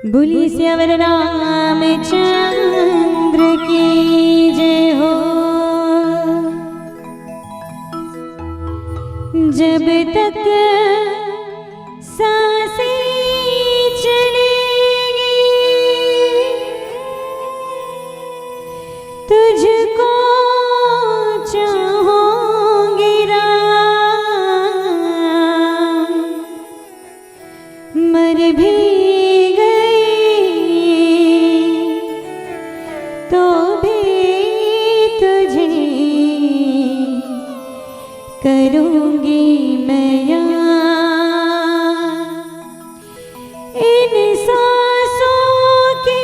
बोली श्यावर रामचंद्र की जय हो। जब तक सांसें चलेंगी तुझको चाहूंगी राम, मर भी तो भी तुझे करूंगी मैं याद। इन सांसों के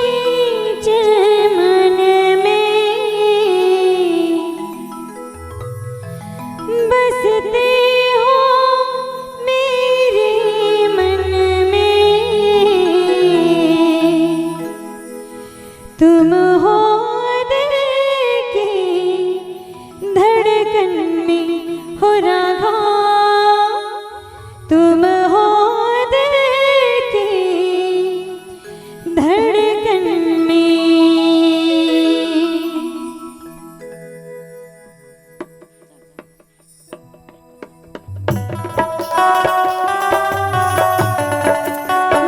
चमन में बसते हो मेरे मन में, तुम हो हो राधा, तुम हो दिल की धड़कन में।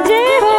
जय हो।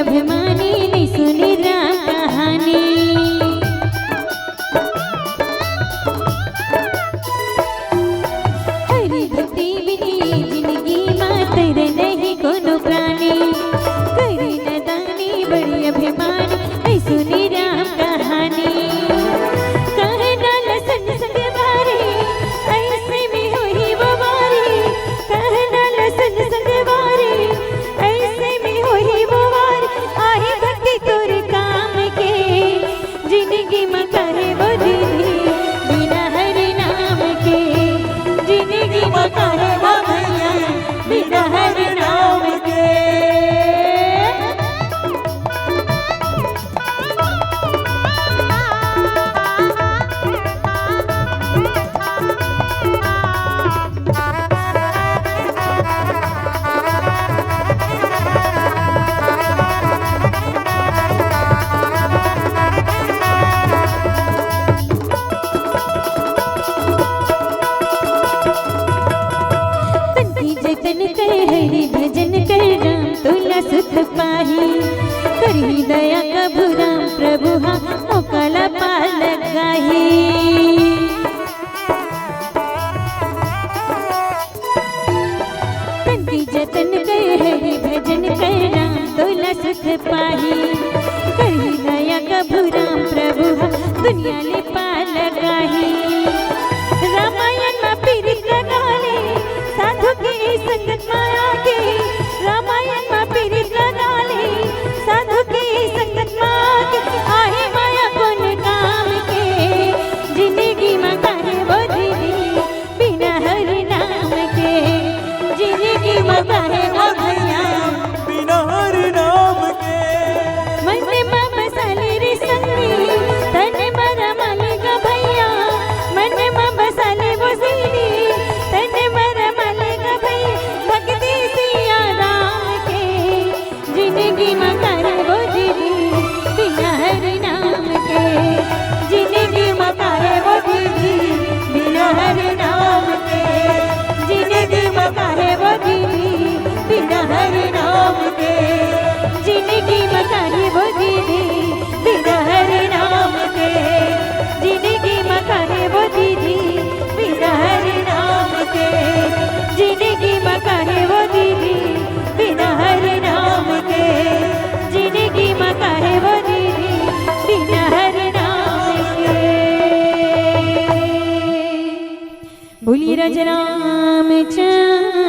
अभिमानी नहीं सुनी राम कहानी, हरी भक्ति बिनी जिंदगी मां तेरे नहीं कोनो प्राणी, करी नदानी बड़ी अभिमानी नहीं सुनी राम कहानी। कहे ना लसन संग बारी ऐसे में हुई वो बारी, कहे ना लसन संग बारी ऐसे में हुई वो बारी। आहे भक्ति तोरे काम के जिंदगी में करे वो दीदी बिना हरि नाम के, जिंदगी में करे वो भैया बिना हरि नाम के। जतन कर हरि भजन कर राम तुला सुख पाही, करी दया कभु राम प्रभु हा मोकला पाल गाही। तंती जतन कर हरि भजन कर राम तुला सुख पाही, करी दया कभु राम प्रभु हा दुनिया ले पाल गाही। रामायण में पीड़ित लगाले साधु की संगत माया के, रामायण में पीड़ित लगाले साधु की संगत माया के। आहे माया कौन काम के जिंदगी में करे वो दीदी बोलिए राजा रामचंद्र